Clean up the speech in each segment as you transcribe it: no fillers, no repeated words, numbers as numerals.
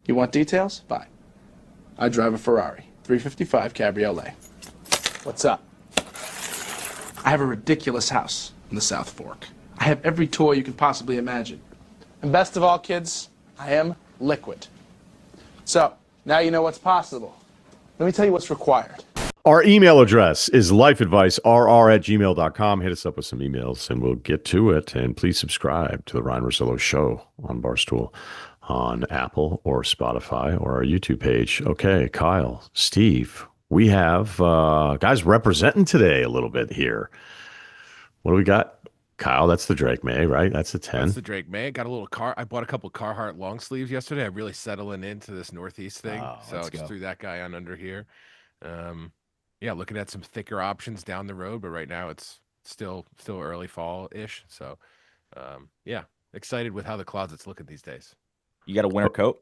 You want details? Fine. I drive a Ferrari 355 Cabriolet. What's up? I have a ridiculous house in the South Fork. I have every toy you can possibly imagine. And best of all, kids, I am liquid. So, now you know what's possible. Let me tell you what's required. Our email address is lifeadvicerr@gmail.com. Hit us up with some emails and we'll get to it. And please subscribe to the Ryen Russillo Show on Barstool, on Apple or Spotify or our YouTube page. Okay, Kyle, Steve, we have guys representing today a little bit here. What do we got? Kyle, that's the Drake May, right? That's the 10. That's the Drake May. Got a little I bought a couple Carhartt long sleeves yesterday. I'm really settling into this Northeast thing. So I just threw that guy on under here. Yeah, looking at some thicker options down the road, but right now it's still early fall-ish. So yeah, excited with how the closet's looking these days. You got a winter coat?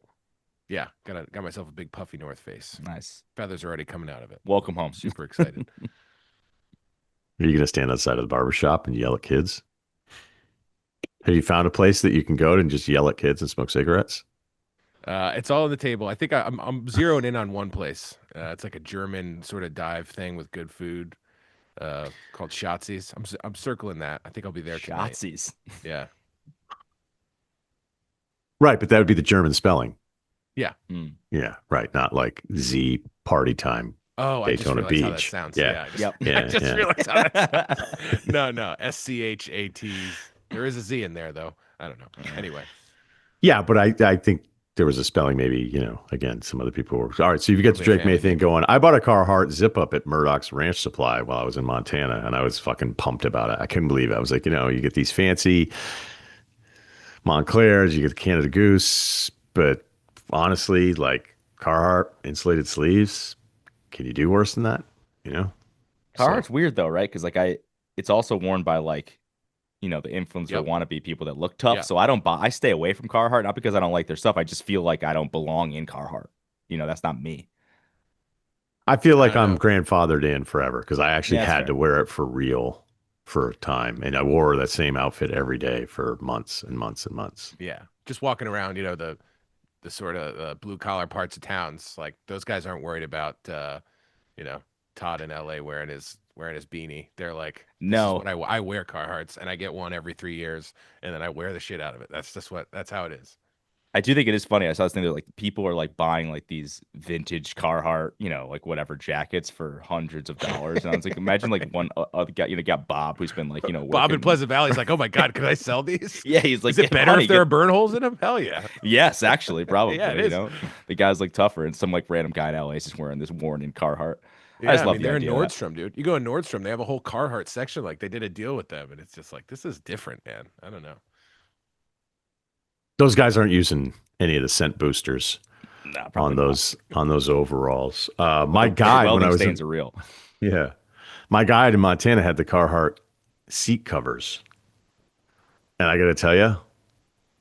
Yeah, got myself a big puffy North Face. Nice. Feathers are already coming out of it. Welcome home. Super excited. Are you going to stand outside of the barbershop and yell at kids? Have you found a place that you can go to and just yell at kids and smoke cigarettes? It's all on the table. I think I'm zeroing in on one place. It's like a German sort of dive thing with good food, called Schatzi's. I'm circling that. I think I'll be there tonight. Schatzi's. Yeah. Right, but that would be the German spelling. Yeah. Yeah, right. Not like Z party time. Oh, Daytona I just realized how that Beach. sounds. Yeah. I just realized how that sounds. No. SCHAT. There is a Z in there, though. I don't know. Anyway. Yeah, but I think there was a spelling maybe, again, some other people were. All right, so you've got the Drake May thing going. I bought a Carhartt zip up at Murdoch's Ranch Supply while I was in Montana, and I was fucking pumped about it. I couldn't believe it. I was like, you get these fancy Montclairs, you get the Canada Goose, but honestly, like Carhartt insulated sleeves, can you do worse than that? Carhartt's weird though, right? Because it's also worn by the influencer wannabe people that look tough. So I stay away from Carhartt, not because I don't like their stuff. I just feel like I don't belong in Carhartt. That's not me. I feel like I'm grandfathered in forever because I actually had fair. to wear it for real for a time. And I wore that same outfit every day for months and months and months. Yeah. Just walking around, the sort of blue collar parts of towns, like those guys aren't worried about, Todd in LA wearing his beanie. They're like, no, this is what I wear Carhartts and I get one every 3 years and then I wear the shit out of it. That's how it is. I do think it is funny. I saw this thing that like people are like buying like these vintage Carhartt, like whatever jackets for hundreds of dollars. And I was like, imagine like one got Bob who's been like, Bob in Pleasant Valley is like, oh my God, could I sell these? Yeah, he's like, is it better if there are burn holes in them? Hell yeah. Yes, actually, probably. Yeah, it is. The guy's like tougher, and some like random guy in LA is just wearing this worn in Carhartt. Yeah, I just love they're in Nordstrom, dude. You go in Nordstrom, they have a whole Carhartt section. Like they did a deal with them, and it's just like, this is different, man. I don't know. Those guys aren't using any of the scent boosters on those overalls. My guide when I was stains are real. Yeah, my guide in Montana had the Carhartt seat covers, and I got to tell you,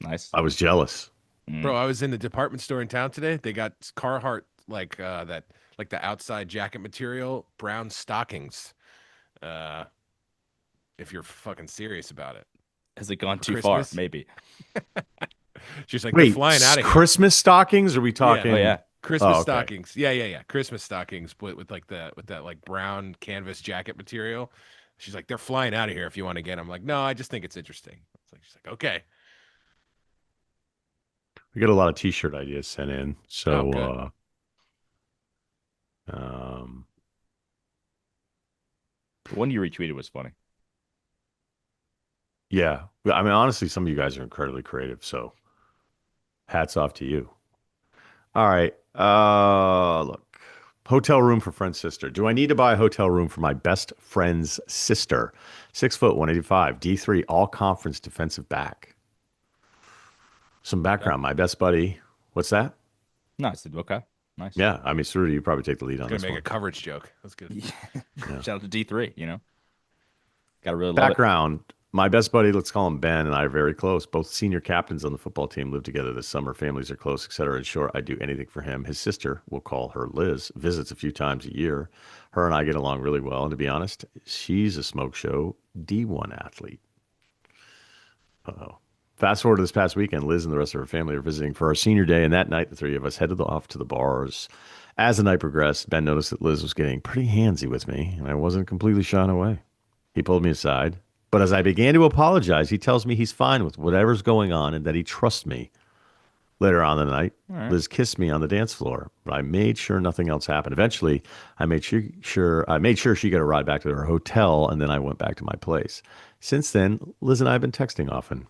nice. I was jealous, bro. I was in the department store in town today. They got Carhartt like the outside jacket material, brown stockings. If you're fucking serious about it, has it gone too far? Maybe. She's like, they're flying out of here. Christmas stockings? Are we talking? Yeah. Oh, yeah. Christmas stockings. Yeah. Christmas stockings with that like brown canvas jacket material. She's like, they're flying out of here if you want to get them. I'm like, no, I just think it's interesting. She's like, okay. We got a lot of t-shirt ideas sent in. So the one you retweeted was funny. Yeah. I mean, honestly, some of you guys are incredibly creative. So hats off to you. All right. Look. Hotel room for friend's sister. Do I need to buy a hotel room for my best friend's sister? 6 foot, 185, D3, all conference defensive back. Some background. My best buddy. What's that? Nice. Okay. Nice. Yeah. I mean, Cerruti, you probably take the lead on this Gonna make one. a coverage joke. That's good. Yeah. Shout out to D3, Got to really love background. My best buddy, let's call him Ben, and I are very close. Both senior captains on the football team live together this summer. Families are close, etc. In short, I'd do anything for him. His sister, we'll call her Liz, visits a few times a year. Her and I get along really well. And to be honest, she's a smoke show D1 athlete. Uh-oh. Fast forward to this past weekend, Liz and the rest of her family are visiting for our senior day, and that night the three of us headed off to the bars. As the night progressed, Ben noticed that Liz was getting pretty handsy with me, and I wasn't completely shying away. He pulled me aside, but as I began to apologize, he tells me he's fine with whatever's going on and that he trusts me. Later on in the night, Liz kissed me on the dance floor, but I made sure nothing else happened. Eventually, I made sure she got a ride back to her hotel, and then I went back to my place. Since then, Liz and I have been texting often,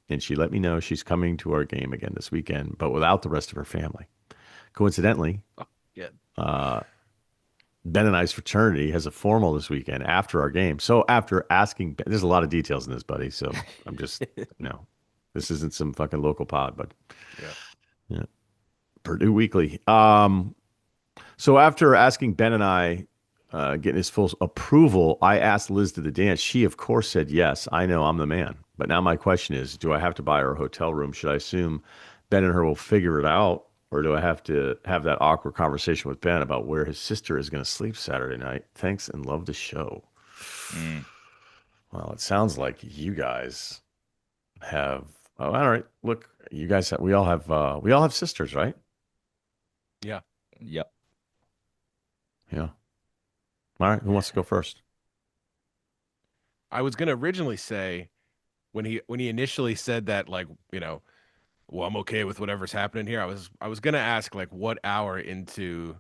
and she let me know she's coming to our game again this weekend, but without the rest of her family. Coincidentally, Ben and I's fraternity has a formal this weekend after our game. So after asking, there's a lot of details in this, buddy. So I'm just this isn't some fucking local pod, but yeah, Purdue Weekly. So after asking Ben and I, getting his full approval, I asked Liz to the dance. She, of course, said yes. I know I'm the man. But now my question is, do I have to buy her a hotel room? Should I assume Ben and her will figure it out? Or do I have to have that awkward conversation with Ben about where his sister is going to sleep Saturday night? Thanks and love the show. Well, it sounds like you guys have. Oh, all right. Look, you guys. We all have sisters, right? Yeah. Yep. Yeah. All right. Who wants to go first? I was gonna originally say when he initially said that, like, well, I'm okay with whatever's happening here. I was gonna ask, like, what hour into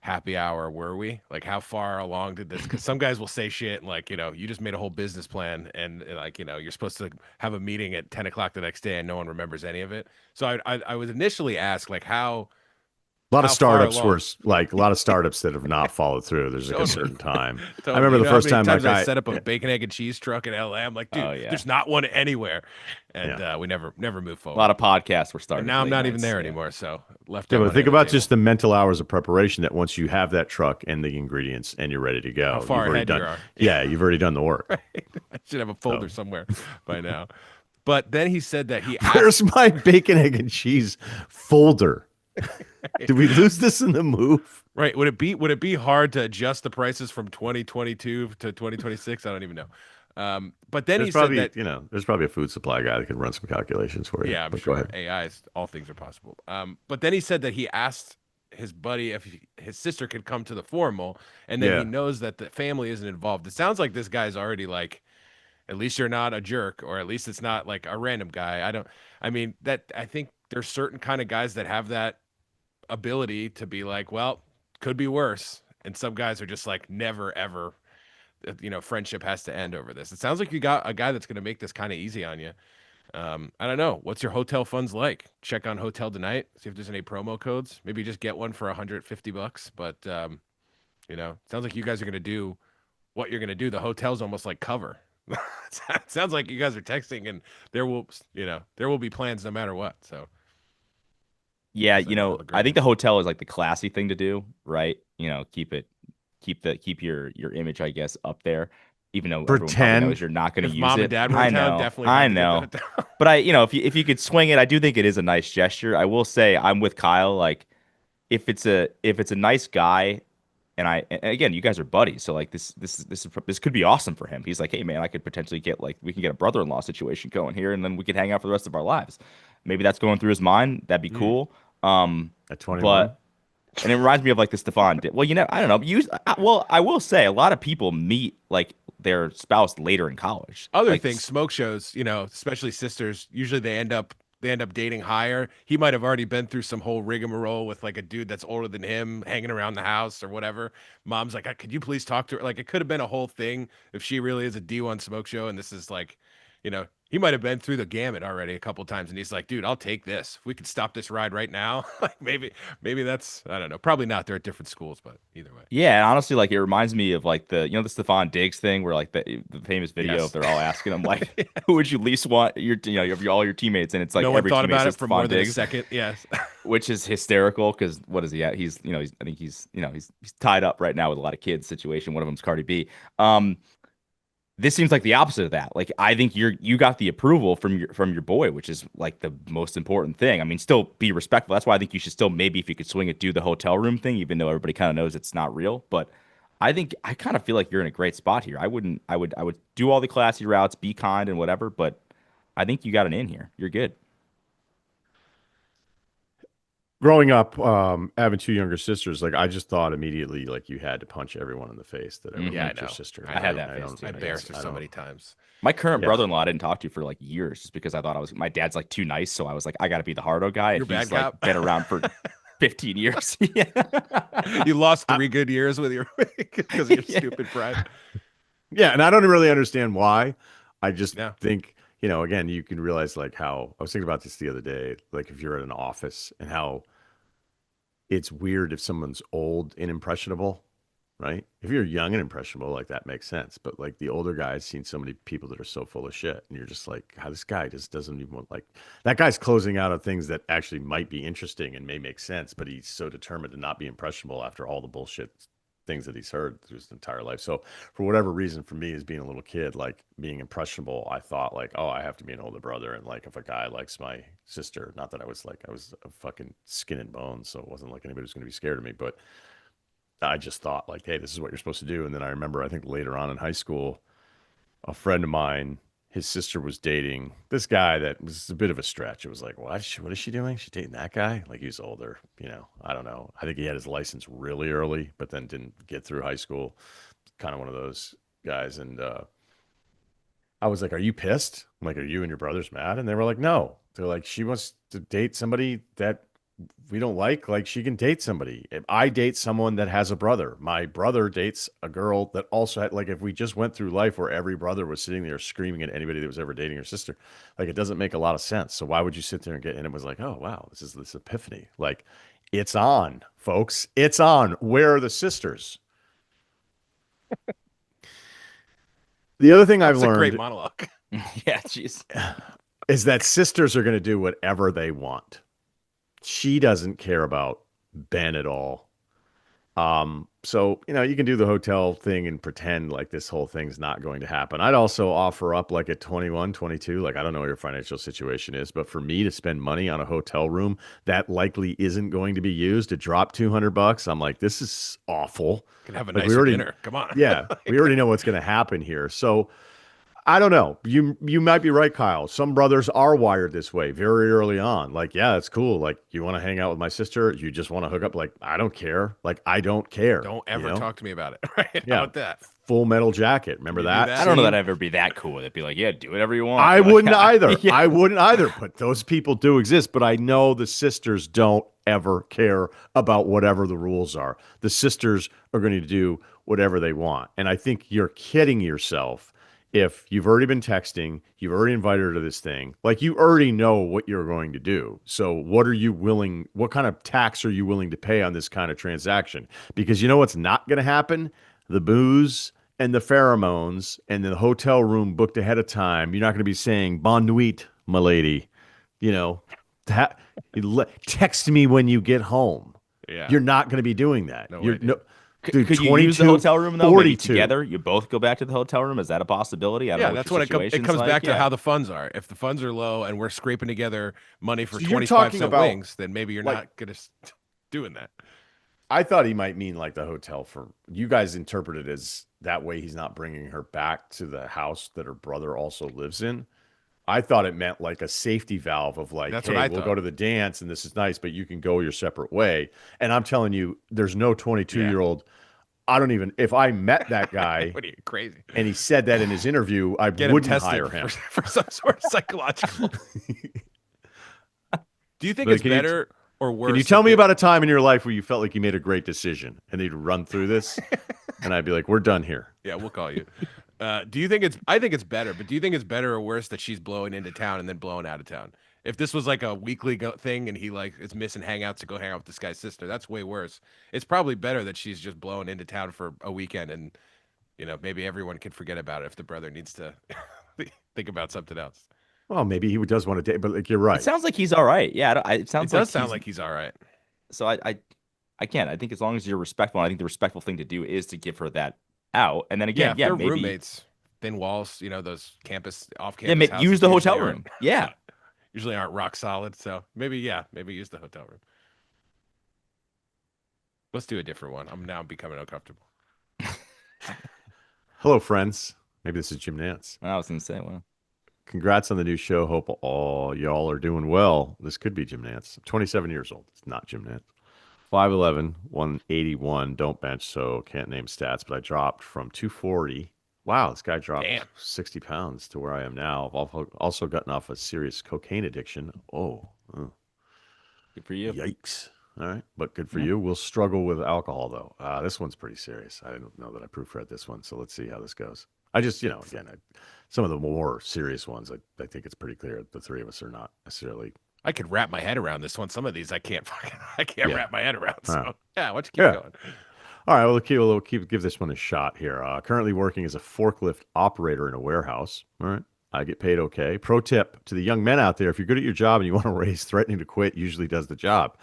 happy hour were we? Like, how far along did this? Because some guys will say shit and, like, you just made a whole business plan and like, you're supposed to have a meeting at 10 o'clock the next day and no one remembers any of it. So I was initially asked, like, how. A lot of How far startups along? were like a lot of startups that have not followed through. There's like a Totally. certain time. Totally. I remember the how first many time times that I guy set up a bacon, egg, and cheese truck in LA. I'm like, dude, Oh, yeah. there's not one anywhere, and Yeah. we never moved A forward. lot of podcasts were started. And now I'm late not even nights, there yeah. anymore, so left. Yeah, out but on think the about table. just the mental hours of preparation that once you have that truck and the ingredients and you're ready to go, How far you've already ahead done. you are. Yeah, you've already done the work. I should have a folder somewhere by now. But then he said that he Where's asked. my bacon, egg, and cheese folder? Did we lose this in the move? Right? Would it be hard to adjust the prices from 2022 to 2026? I don't even know. But then There's he probably said that. there's probably a food supply guy that could run some calculations for you. Yeah, I'm But sure. Go ahead. AI, all things are possible. But then he said that he asked his buddy if his sister could come to the formal, and then he Yeah. knows that the family isn't involved. It sounds like this guy's already like, at least you're not a jerk, or at least it's not like a random guy. I think there's certain kind of guys that have that ability to be like, well, could be worse. And some guys are just like, never, ever, friendship has to end over this. It sounds like you got a guy that's going to make this kind of easy on you. I don't know. What's your hotel funds like? Check on Hotel Tonight. See if there's any promo codes. Maybe just get one for $150. But sounds like you guys are gonna do what you're gonna do. The hotel's almost like cover. Sounds like you guys are texting, and there will be plans no matter what. So Yeah, It's like all the I think agreement. the hotel is like the classy thing to do, right? Keep your image, I guess, up there, even though everyone probably Pretend. knows you're not going to If use mom it. and dad were I in town, know, definitely I have to get know. the hotel. But if you could swing it, I do think it is a nice gesture. I will say I'm with Kyle. Like, if it's a nice guy, and again, you guys are buddies, so like this could be awesome for him. He's like, hey man, I could potentially we can get a brother-in-law situation going here, and then we could hang out for the rest of our lives. Maybe that's going through his mind. That'd be cool. At 21. But and it reminds me of like the Stefan. Well, I don't know. I will say a lot of people meet like their spouse later in college. Other Like, things, smoke shows, especially sisters, usually they end up dating higher. He might have already been through some whole rigmarole with like a dude that's older than him hanging around the house or whatever. Mom's like, could you please talk to her? Like, it could have been a whole thing if she really is a D1 smoke show. And this is like, he might have been through the gamut already a couple times. And he's like, dude, I'll take this. If we could stop this ride right now, like maybe that's, I don't know. Probably not. They're at different schools, but either way. Yeah, and honestly, like it reminds me of like the Stefan Diggs thing, where like the famous video Yes. of they're all asking him like, who would you least want you have all your teammates, and it's like No one every thought teammate about says it for Stephon more than a Diggs, second. Yes. which is hysterical because what is he at? I think he's tied up right now with a lot of kids situation. One of them's Cardi B. This seems like the opposite of that. Like I think you got the approval from your boy, which is like the most important thing. I mean, still be respectful. That's why I think you should still maybe if you could swing it, do the hotel room thing, even though everybody kind of knows it's not real. But I kind of feel like you're in a great spot here. I would do all the classy routes, be kind and whatever, but I think you got an in here. You're good. Growing up, having two younger sisters, like I just thought immediately, like you had to punch everyone in the face that ever Yeah, I liked your know. sister. I had know. that phase too. I embarrassed her I so don't. many times. My current Yeah. brother-in-law I didn't talk to for like years just because I thought my dad's like too nice, so I was like, I gotta be the hardo guy, You're and a bad he's like cop. been around for 15 years. Yeah. You lost 3 good years with your because of your Yeah. stupid pride. Yeah, and I don't really understand why. I just Yeah. think, again, you can realize like how I was thinking about this the other day, like if you're at an office and how it's weird if someone's old and impressionable, right? If you're young and impressionable, like that makes sense. But like the older guy, I've seen so many people that are so full of shit, and you're just like, how this guy just doesn't even want like that guy's closing out on things that actually might be interesting and may make sense, but he's so determined to not be impressionable after all the bullshit things that he's heard through his entire life. So for whatever reason, for me as being a little kid, like being impressionable, I thought like, oh, I have to be an older brother. And like if a guy likes my sister, not that I was a fucking skin and bones, so it wasn't like anybody was gonna be scared of me, but I just thought like, hey, this is what you're supposed to do. And then I remember I think later on in high school, a friend of mine, his sister was dating this guy that was a bit of a stretch. It was like, what is she doing? She's dating that guy? Like he's older, I don't know. I think he had his license really early, but then didn't get through high school. Kind of one of those guys. And I was like, are you pissed? I'm like, are you and your brothers mad? And they were like, no. They're like, she wants to date somebody that we don't like she can date somebody. If I date someone that has a brother, my brother dates a girl that also had, like, if we just went through life where every brother was sitting there screaming at anybody that was ever dating her sister, like, it doesn't make a lot of sense. So why would you sit there and it was like, oh, wow, this is this epiphany. Like, it's on, folks. It's on. Where are the sisters? The other thing I've That's a great learned monologue. Yeah, jeez. is that sisters are going to do whatever they want. She doesn't care about Ben at all. So, you can do the hotel thing and pretend like this whole thing's not going to happen. I'd also offer up like at 21, 22, like I don't know what your financial situation is, but for me to spend money on a hotel room that likely isn't going to be used to drop $200, I'm like, this is awful. Can have a Like nicer dinner. Come on. Yeah, we already know what's going to happen here. So I don't know. You might be right, Kyle. Some brothers are wired this way very early on. Like, yeah, it's cool. Like, you want to hang out with my sister? You just want to hook up? Like, I don't care. Like, I don't care. Don't ever talk to me about it. Right? Yeah. How about that? Full Metal Jacket. Remember You do that? that? I don't know scene? that I'd ever be that cool with it. Be like, yeah, do whatever you want. I Like, wouldn't either. Yeah. I wouldn't either. But those people do exist. But I know the sisters don't ever care about whatever the rules are. The sisters are going to do whatever they want. And I think you're kidding yourself if you've already been texting, you've already invited her to this thing. Like, you already know what you're going to do. So what kind of tax are you willing to pay on this kind of transaction? Because you know what's not going to happen? The booze and the pheromones and the hotel room booked ahead of time. You're not going to be saying "Bon nuit, my lady." You know, text me when you get home. Yeah. You're not going to be doing that. No You're way, dude. no. Could Dude, you use the hotel room though? Maybe 42. together, you both go back to the hotel room. Is that a possibility? I don't know what That's your what it situation's comes like. back to Yeah. how the funds are. If the funds are low and we're scraping together money for So you're 25 talking cent about, wings, then maybe you're like- not gonna doing that. I thought he might mean like the hotel for you guys interpret it as that way he's not bringing her back to the house that her brother also lives in. I thought it meant like a safety valve of like, That's hey, what I we'll thought. go to the dance and this is nice, but you can go your separate way. And I'm telling you, there's no 22-year-old. I don't even, if I met that guy What are you, crazy? and he said that in his interview, I Get him wouldn't tested hire him. for some sort of psychological. Do you think But it's can you- better or worse? Can you tell me about a time in your life where you felt like you made a great decision and he'd run through this? And I'd be like, we're done here. Yeah, we'll call you. Do you think it's? I think it's better, but do you think it's better or worse that she's blowing into town and then blowing out of town? If this was like a weekly thing and he like is missing hangouts to go hang out with this guy's sister, that's way worse. It's probably better that she's just blowing into town for a weekend and maybe everyone can forget about it if the brother needs to think about something else. Well, maybe he does want to date, but like you're right. It sounds like he's all right. Yeah, it It sounds does sound like he's all right. So I can't. I think as long as you're respectful, I think the respectful thing to do is to give her that out, and then Yeah, again, if they're maybe roommates, thin walls, those off yeah, campus. maybe houses use the usually hotel room. aren't- Yeah, usually aren't rock solid. So maybe use the hotel room. Let's do a different one. I'm now becoming uncomfortable. Hello, friends. Maybe this is Jim Nance. I was gonna say, well, Congrats on the new show. Hope all y'all are doing well. This could be Jim Nance. I'm 27 years old. It's not Jim Nance. 5'11", 181. Don't bench, so can't name stats, but I dropped from 240. Wow, this guy dropped 60 pounds to where I am now. I've also gotten off a serious cocaine addiction. Oh, Good for you. yikes. All right, but good for you. We'll struggle with alcohol, though. This one's pretty serious. I don't know that I proofread this one, so let's see how this goes. I just, again, some of the more serious ones, I think it's pretty clear the three of us are not necessarily. I could wrap my head around this one. Some of these I can't wrap my head around. So, why don't you keep going? All right, we'll give this one a shot here. Currently working as a forklift operator in a warehouse. All right. I get paid okay. Pro tip to the young men out there, if you're good at your job and you want to raise, threatening to quit usually does the job.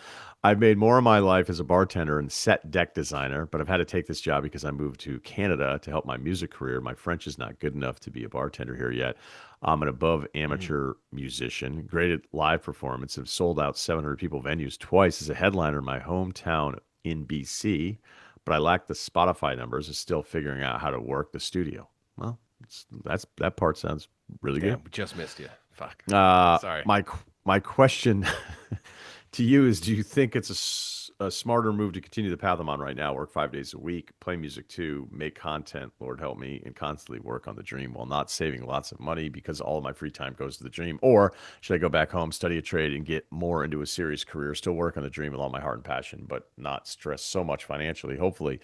I've made more of my life as a bartender and set deck designer, but I've had to take this job because I moved to Canada to help my music career. My French is not good enough to be a bartender here yet. I'm an above amateur musician, great at live performance, have sold out 700 people venues twice as a headliner in my hometown in BC, but I lack the Spotify numbers, is still figuring out how to work the studio. Well, that part sounds really good. We just missed you. Fuck. Sorry. My question to you is, do you think it's a smarter move to continue the path I'm on right now, work 5 days a week, play music too, make content, Lord help me, and constantly work on the dream while not saving lots of money because all of my free time goes to the dream? Or should I go back home, study a trade, and get more into a serious career, still work on the dream with all my heart and passion, but not stress so much financially, hopefully?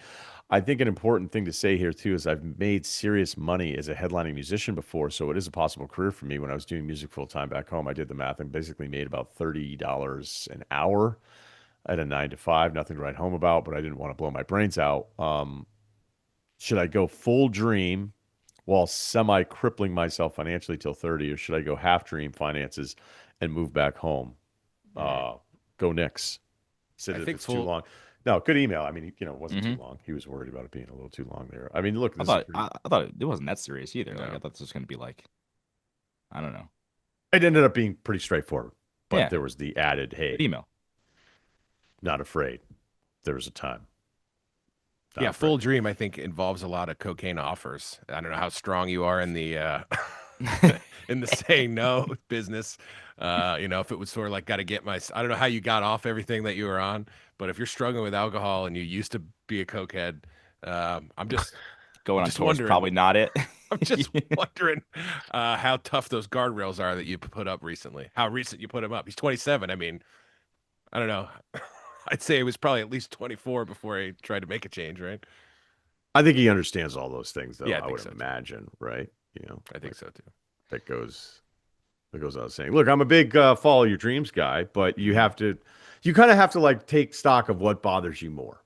I think an important thing to say here too is I've made serious money as a headlining musician before, so it is a possible career for me. When I was doing music full time back home, I did the math and basically made about $30 an hour at a 9 to 5. Nothing to write home about, but I didn't want to blow my brains out. Should I go full dream while semi crippling myself financially till 30, or should I go half dream finances and move back home? Go Knicks. I think it's too long. No, good email. I mean, it wasn't too long. He was worried about it being a little too long there. I mean, look, I thought it wasn't that serious either. No. Like, I thought this was going to be like, I don't know. It ended up being pretty straightforward, but there was the added, hey, good email. Not afraid. There was a time. Full dream, I think, involves a lot of cocaine offers. I don't know how strong you are in the in the saying no business. If it was sort of like I don't know how you got off everything that you were on, but if you're struggling with alcohol and you used to be a cokehead, I'm just going on tour is probably not it. I'm just wondering how tough those guardrails are that you put up recently. How recent you put him up? He's 27. I mean, I don't know. I'd say it was probably at least 24 before he tried to make a change, right? I think he understands all those things, though. Yeah, I would imagine, right? I think so too. That goes without saying. Look, I'm a big follow your dreams guy, but you kind of have to like take stock of what bothers you more.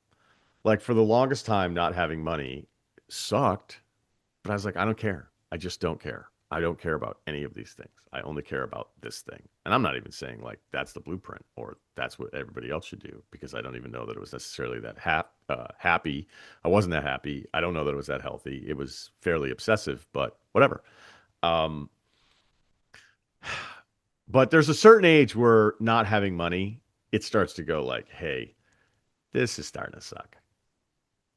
Like for the longest time, not having money sucked, but I was like, I don't care. I just don't care. I don't care about any of these things. I only care about this thing. And I'm not even saying like that's the blueprint or that's what everybody else should do, because I don't even know that it was necessarily that happy. I wasn't that happy. I don't know that it was that healthy. It was fairly obsessive, but whatever. But there's a certain age where not having money, it starts to go like, hey, this is starting to suck.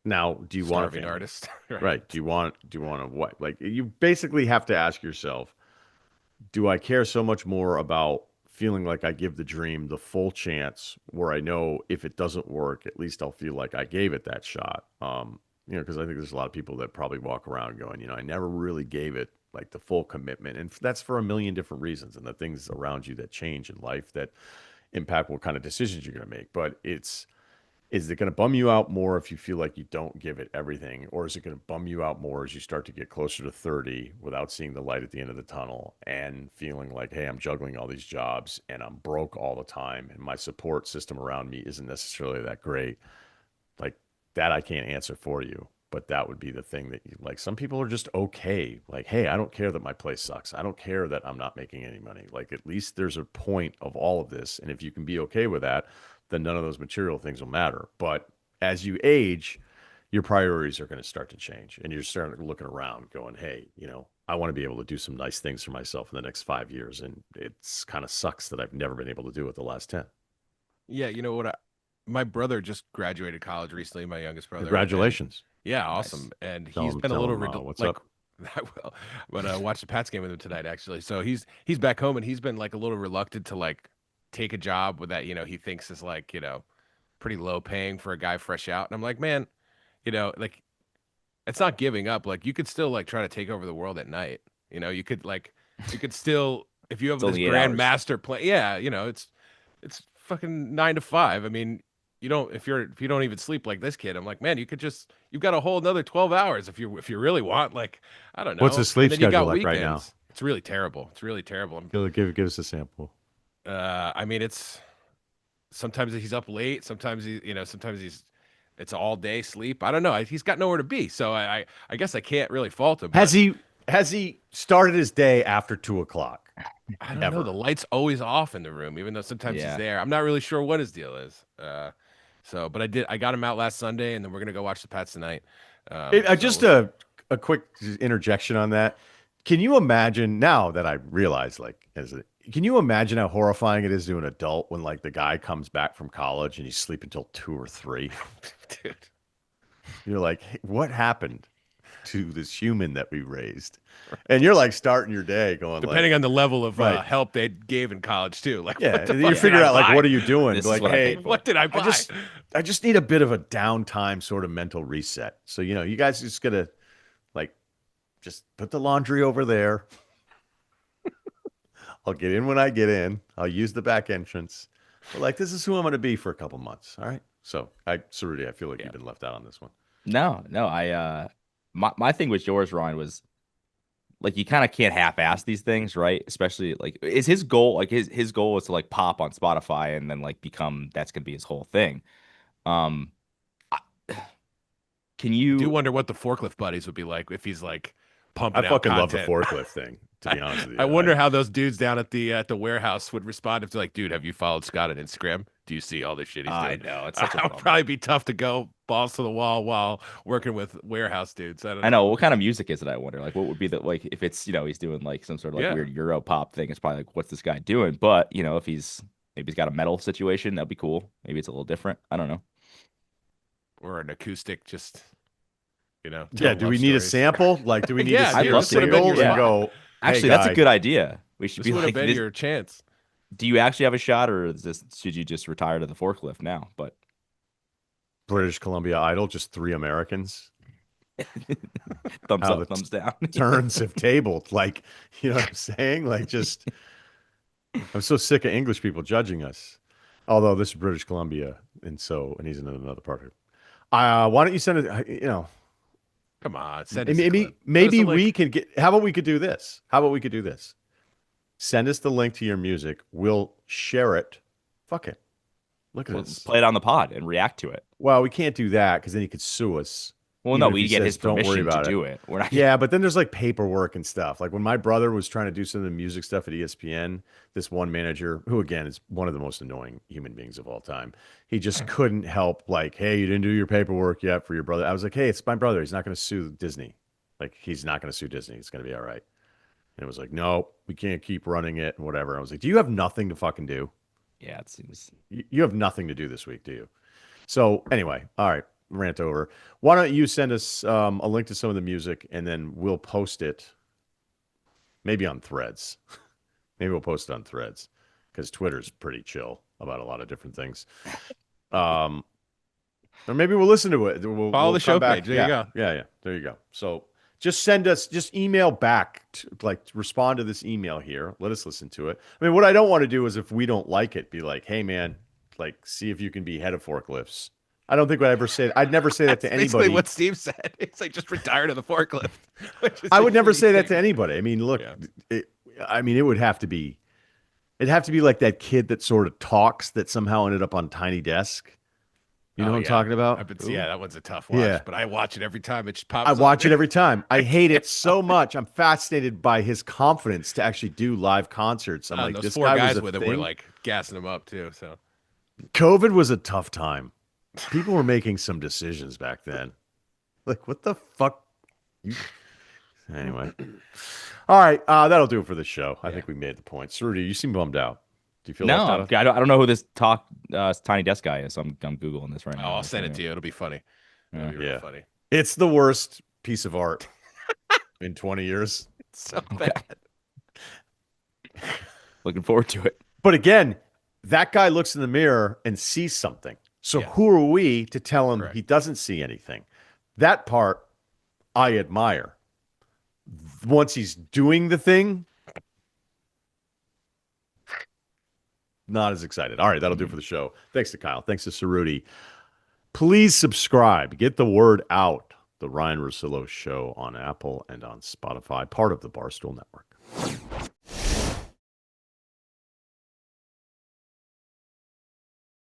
Now, do you want an artist? Right. Do you want to what? Like, you basically have to ask yourself, do I care so much more about feeling like I give the dream the full chance, where I know if it doesn't work, at least I'll feel like I gave it that shot? Because I think there's a lot of people that probably walk around going, I never really gave it like the full commitment. And that's for a million different reasons, and the things around you that change in life that impact what kind of decisions you're going to make. But is it going to bum you out more if you feel like you don't give it everything? Or is it going to bum you out more as you start to get closer to 30 without seeing the light at the end of the tunnel and feeling like, hey, I'm juggling all these jobs and I'm broke all the time and my support system around me isn't necessarily that great? Like, that I can't answer for you, but that would be the thing that you like. Some people are just okay. Like, hey, I don't care that my place sucks. I don't care that I'm not making any money. Like, at least there's a point of all of this. And if you can be okay with that, then none of those material things will matter. But as you age, your priorities are going to start to change, and you're starting looking around going, hey, I want to be able to do some nice things for myself in the next 5 years. And it's kind of sucks that I've never been able to do it the last 10. Yeah. You know what? My brother just graduated college recently, my youngest brother. Congratulations. Yeah. Awesome. Nice. And he's been a little what's up? I will. But watch the Pats game with him tonight, actually. So he's back home, and he's been like a little reluctant to like take a job with that, he thinks is like, pretty low paying for a guy fresh out. And I'm like, man, like it's not giving up. Like you could still like try to take over the world at night. You could still, if you have It's this only 8 grand hours. master plan. Yeah, it's fucking 9 to 5. I mean, you don't even sleep like this kid. I'm like, man, you've got a whole another 12 hours if you really want. Like, I don't What's know. his sleep And then you schedule got like right now? weekends. It's really terrible. It's really terrible. Give us a sample. I mean, it's sometimes he's up late. Sometimes it's all day sleep. I don't know. He's got nowhere to be. So I guess I can't really fault him. Has he started his day after 2:00? I don't know. The light's always off in the room, even though sometimes he's there. I'm not really sure what his deal is. But I got him out last Sunday, and then we're gonna go watch the Pats tonight. Just a quick interjection on that. Can you imagine now that I realize, can you imagine how horrifying it is to an adult when like the guy comes back from college and he's sleeping until 2 or 3? Dude. You're like, hey, what happened to this human that we raised? And you're like starting your day going, depending on the level of help they gave in college too. Like, yeah, you figure out like, what are you doing? This like, is what hey, what did I buy? I just need a bit of a downtime sort of mental reset. So, you guys just gotta like just put the laundry over there. I'll get in when I get in. I'll use the back entrance. But like, this is who I'm going to be for a couple months. All right. So, Cerruti, I feel like you've been left out on this one. No. My thing with yours, Ryan, was like you kind of can't half-ass these things, right? Especially like, is his goal like his goal is to like pop on Spotify and then like become that's gonna be his whole thing. Can you? I do wonder what the forklift buddies would be like if he's like pumping I out fucking content. love the forklift thing, to be honest with you. I wonder how those dudes down at the warehouse would respond if they're like, dude, have you followed Scott on Instagram? Do you see all this shit he's doing? I know it's such a It would probably be tough to go balls to the wall while working with warehouse dudes. I know. What kind of music is it? I wonder. Like, what would be the like if it's he's doing like some sort of like weird Euro pop thing? It's probably like, what's this guy doing? But if maybe he's got a metal situation, that'd be cool. Maybe it's a little different. I don't know. Or an acoustic, just Yeah. Do we need a sample? Like, do we need to I'd hear love a to. single and go? Actually, hey, that's a good idea. We should this be would like have been your chance. Do you actually have a shot, or should you just retire to the forklift now? But British Columbia Idol, just 3 Americans. Thumbs up, thumbs down. Turns have tabled. Like, you know what I'm saying? Like, just I'm so sick of English people judging us. Although this is British Columbia, and he's in another part of it. Why don't you send it? Come on, send us maybe we can get. How about we could do this? Send us the link to your music. We'll share it. Fuck it. Look at this. Play it on the pod and react to it. Well, we can't do that because then he could sue us. Well, no, we get his permission to do it. We're not. Yeah, but then there's like paperwork and stuff. Like when my brother was trying to do some of the music stuff at ESPN, this one manager, who again is one of the most annoying human beings of all time, he just couldn't help like, hey, you didn't do your paperwork yet for your brother. I was like, hey, it's my brother. He's not going to sue Disney. Like he's not going to sue Disney. It's going to be all right. And it was like, no, we can't keep running it and whatever. I was like, do you have nothing to fucking do? Yeah, it seems. You have nothing to do this week, do you? So anyway, all right. Rant over. Why don't you send us a link to some of the music and then we'll post it maybe on Threads. Maybe we'll post it on Threads because Twitter's pretty chill about a lot of different things. Or maybe we'll listen to it. Follow the show page. There you go. Yeah. There you go. So just email back, respond to this email here. Let us listen to it. I mean, what I don't want to do is if we don't like it, be like, hey man, like see if you can be head of forklifts. I don't think I'd never say that to anybody. Basically what Steve said. It's like just retire to the forklift. I would never say that to anybody. I mean, look, it would have to be, like that kid that sort of talks that somehow ended up on Tiny Desk. You know what I'm talking about? That one's a tough watch, but I watch it every time it just pops up. I watch it every time. I hate it so much. I'm fascinated by his confidence to actually do live concerts. I'm like, those this 4 guy guys was with him were like gassing him up too. So COVID was a tough time. People were making some decisions back then. Like, what the fuck? Anyway. All right. That'll do it for the show. I think we made the point. Cerruti, you seem bummed out. Do you feel left out? I don't know who this Tiny Desk guy is. So I'm Googling this right now. I'll send it to you. It'll be funny. It'll be real funny. It's the worst piece of art in 20 years. So bad. Looking forward to it. But again, that guy looks in the mirror and sees something. So who are we to tell him he doesn't see anything? That part I admire. Once he's doing the thing, not as excited. All right, that'll do for the show. Thanks to Kyle. Thanks to Cerruti. Please subscribe. Get the word out. The Ryen Russillo Show on Apple and on Spotify, part of the Barstool Network.